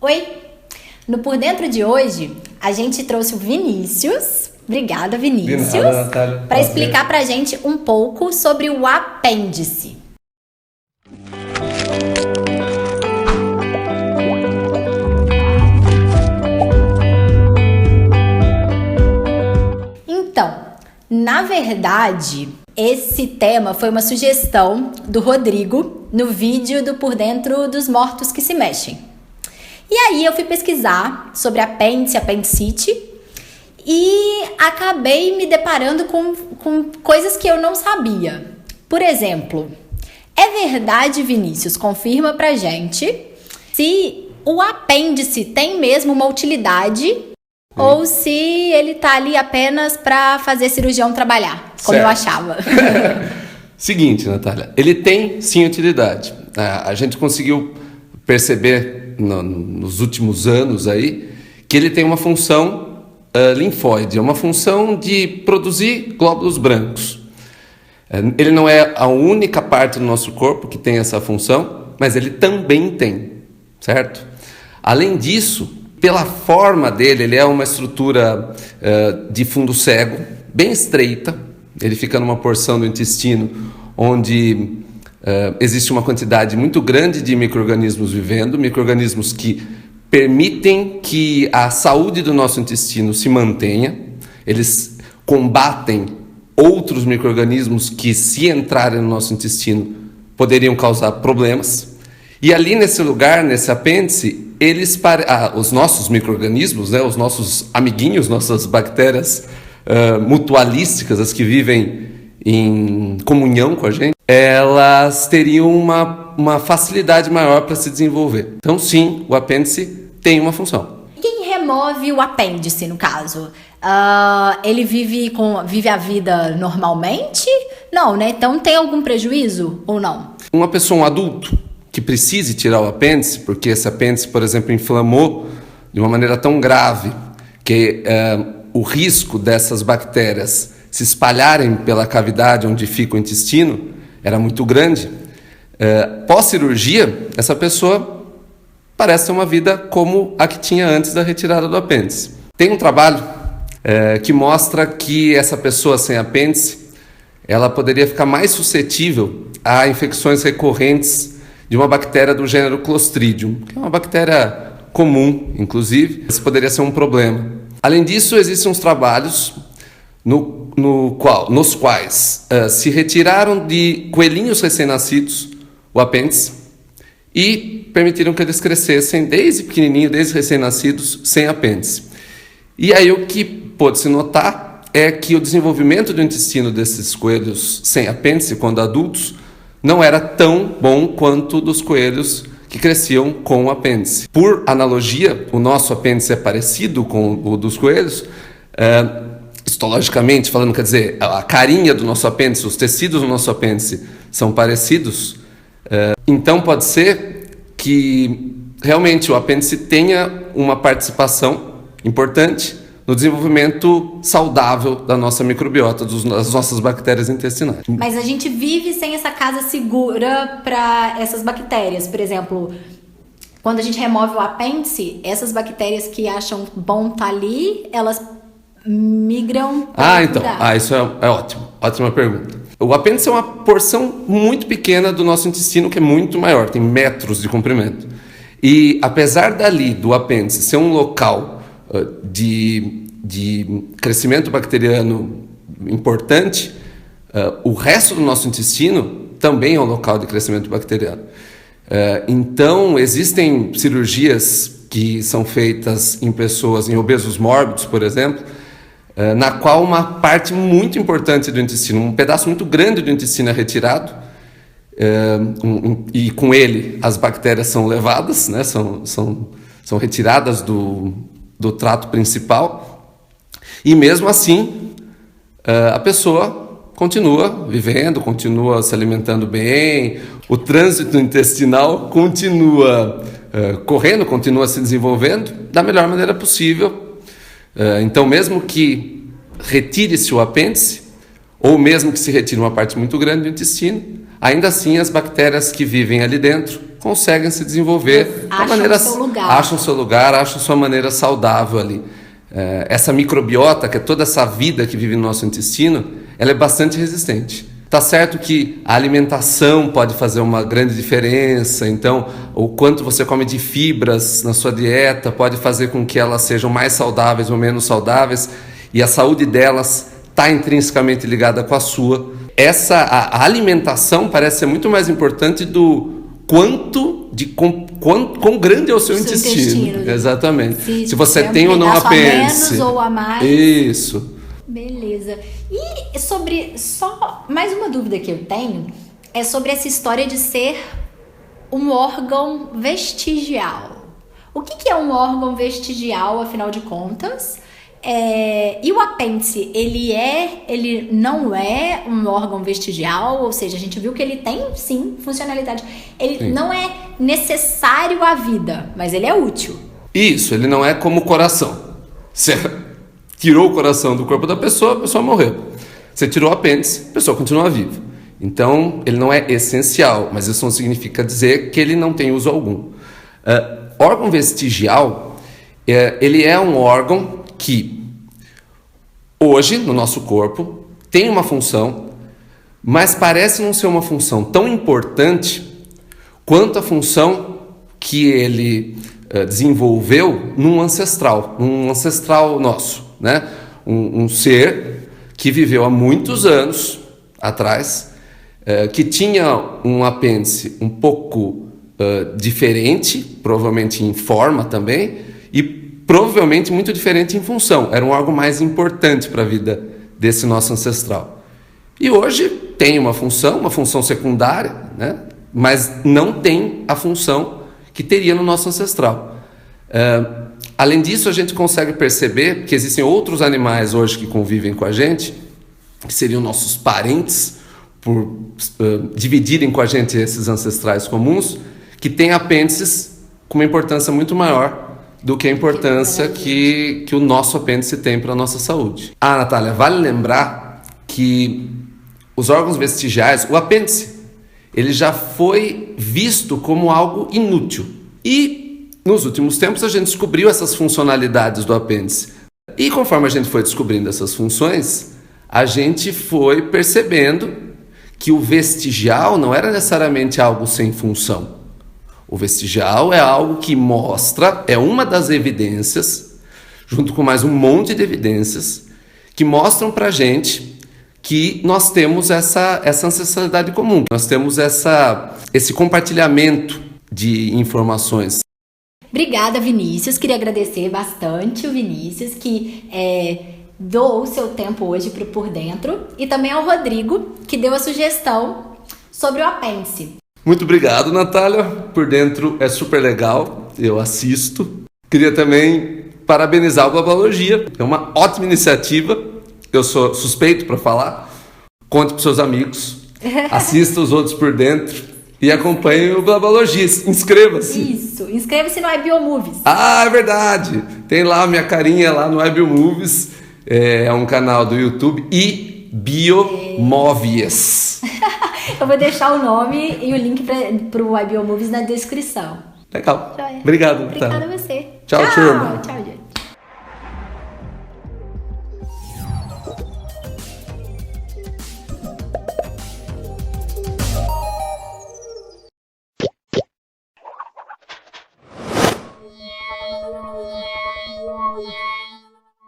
Oi! No Por Dentro de hoje, a gente trouxe o Vinícius. Obrigada, Vinícius. De nada, Natália. Para explicar pra gente um pouco sobre o apêndice. Então, na verdade, esse tema foi uma sugestão do Rodrigo no vídeo do Por Dentro dos Mortos que se Mexem. E aí eu fui pesquisar sobre apêndice, apendicite e acabei me deparando com coisas que eu não sabia. Por exemplo, é verdade, Vinícius, confirma pra gente se o apêndice tem mesmo uma utilidade ou se ele tá ali apenas pra fazer cirurgião trabalhar, como eu achava. Seguinte, Natália, ele tem sim utilidade. A gente conseguiu perceber nos últimos anos aí que ele tem uma função linfóide, é uma função de produzir glóbulos brancos. Ele não é a única parte do nosso corpo que tem essa função, mas ele também tem, certo? Além disso, pela forma dele, ele é uma estrutura de fundo cego, bem estreita. Ele fica numa porção do intestino onde existe uma quantidade muito grande de micro-organismos vivendo, micro-organismos que permitem que a saúde do nosso intestino se mantenha. Eles combatem outros micro-organismos que, se entrarem no nosso intestino, poderiam causar problemas. E ali nesse lugar, nesse apêndice, os nossos micro-organismos, né, os nossos amiguinhos, nossas bactérias mutualísticas, as que vivem em comunhão com a gente, elas teriam uma facilidade maior para se desenvolver. Então, sim, o apêndice tem uma função. Quem remove o apêndice, no caso? Ele vive a vida normalmente? Não, né? Então tem algum prejuízo ou não? Uma pessoa, um adulto, que precise tirar o apêndice, porque esse apêndice, por exemplo, inflamou de uma maneira tão grave que o risco dessas bactérias se espalharem pela cavidade onde fica o intestino era muito grande. Pós-cirurgia, essa pessoa parece ter uma vida como a que tinha antes da retirada do apêndice. Tem um trabalho que mostra que essa pessoa sem apêndice, ela poderia ficar mais suscetível a infecções recorrentes de uma bactéria do gênero Clostridium, que é uma bactéria comum, inclusive. Isso poderia ser um problema. Além disso, existem uns trabalhos nos quais se retiraram de coelhinhos recém-nascidos o apêndice e permitiram que eles crescessem desde pequenininho, desde recém-nascidos, sem apêndice. E aí o que pôde-se notar é que o desenvolvimento do intestino desses coelhos sem apêndice, quando adultos, não era tão bom quanto dos coelhos que cresciam com o apêndice. Por analogia, o nosso apêndice é parecido com o dos coelhos, histologicamente falando, quer dizer, a carinha do nosso apêndice, os tecidos do nosso apêndice são parecidos, então pode ser que realmente o apêndice tenha uma participação importante no desenvolvimento saudável da nossa microbiota, das nossas bactérias intestinais. Mas a gente vive sem essa casa segura para essas bactérias. Por exemplo, quando a gente remove o apêndice, essas bactérias que acham bom estar ali, elas migram para então. Isso é ótimo. Ótima pergunta. O apêndice é uma porção muito pequena do nosso intestino, que é muito maior, tem metros de comprimento. E apesar do apêndice ser um local de crescimento bacteriano importante, o resto do nosso intestino também é um local de crescimento bacteriano. Então, existem cirurgias que são feitas em pessoas, em obesos mórbidos, por exemplo, na qual uma parte muito importante do intestino, um pedaço muito grande do intestino é retirado, e com ele as bactérias são levadas, né, são retiradas do trato principal, e mesmo assim a pessoa continua vivendo, continua se alimentando bem, o trânsito intestinal continua correndo, continua se desenvolvendo da melhor maneira possível. Então, mesmo que retire-se o apêndice, ou mesmo que se retire uma parte muito grande do intestino, ainda assim as bactérias que vivem ali dentro conseguem se desenvolver Acham maneira, seu lugar. acham seu lugar, acham sua maneira saudável ali. Essa microbiota, que é toda essa vida que vive no nosso intestino, ela é bastante resistente. Tá certo que a alimentação pode fazer uma grande diferença, então o quanto você come de fibras na sua dieta pode fazer com que elas sejam mais saudáveis ou menos saudáveis, e a saúde delas está intrinsecamente ligada com a sua. A alimentação parece ser muito mais importante do quão grande é o seu intestino. Exatamente. Se você tem ou não apêndice. A menos ou a mais. Isso. Beleza. E só mais uma dúvida que eu tenho é sobre essa história de ser um órgão vestigial. O que é um órgão vestigial, afinal de contas? E o apêndice, ele não é um órgão vestigial, ou seja, a gente viu que ele tem, sim, funcionalidade. Ele não é necessário à vida, mas ele é útil. Isso, ele não é como o coração. Você tirou o coração do corpo da pessoa, a pessoa morreu. Você tirou o apêndice, a pessoa continua viva. Então, ele não é essencial, mas isso não significa dizer que ele não tem uso algum. Órgão vestigial, ele é um órgão que hoje, no nosso corpo, tem uma função, mas parece não ser uma função tão importante quanto a função que ele desenvolveu num ancestral nosso, né? Um ser que viveu há muitos anos atrás, que tinha um apêndice um pouco diferente, provavelmente em forma também, e provavelmente muito diferente em função. Era um órgão mais importante para a vida desse nosso ancestral. E hoje tem uma função secundária, né? Mas não tem a função que teria no nosso ancestral. Além disso, a gente consegue perceber que existem outros animais hoje que convivem com a gente, que seriam nossos parentes, por dividirem com a gente esses ancestrais comuns, que têm apêndices com uma importância muito maior do que a importância que o nosso apêndice tem para a nossa saúde. Natália, vale lembrar que os órgãos vestigiais, o apêndice, ele já foi visto como algo inútil. E nos últimos tempos a gente descobriu essas funcionalidades do apêndice. E conforme a gente foi descobrindo essas funções, a gente foi percebendo que o vestigial não era necessariamente algo sem função. O vestigial é algo que mostra, é uma das evidências, junto com mais um monte de evidências, que mostram pra gente que nós temos essa ancestralidade comum, nós temos esse compartilhamento de informações. Obrigada, Vinícius. Queria agradecer bastante o Vinícius, que doou o seu tempo hoje para o Por Dentro, e também ao Rodrigo, que deu a sugestão sobre o apêndice. Muito obrigado, Natália. Por Dentro é super legal, eu assisto. Queria também parabenizar o Blabologia, é uma ótima iniciativa. Eu sou suspeito para falar. Conte para seus amigos, assista os outros Por Dentro e acompanhe o Blabologia. Inscreva-se. Isso, inscreva-se no iBiomovies. É verdade. Tem lá a minha carinha lá no iBiomovies. É um canal do YouTube e Biomovies. Eu vou deixar o nome e o link para o iBiomovies na descrição. Legal. Joia. Obrigado. Obrigada a você. Tchau, turma. Tchau, gente. Yeah.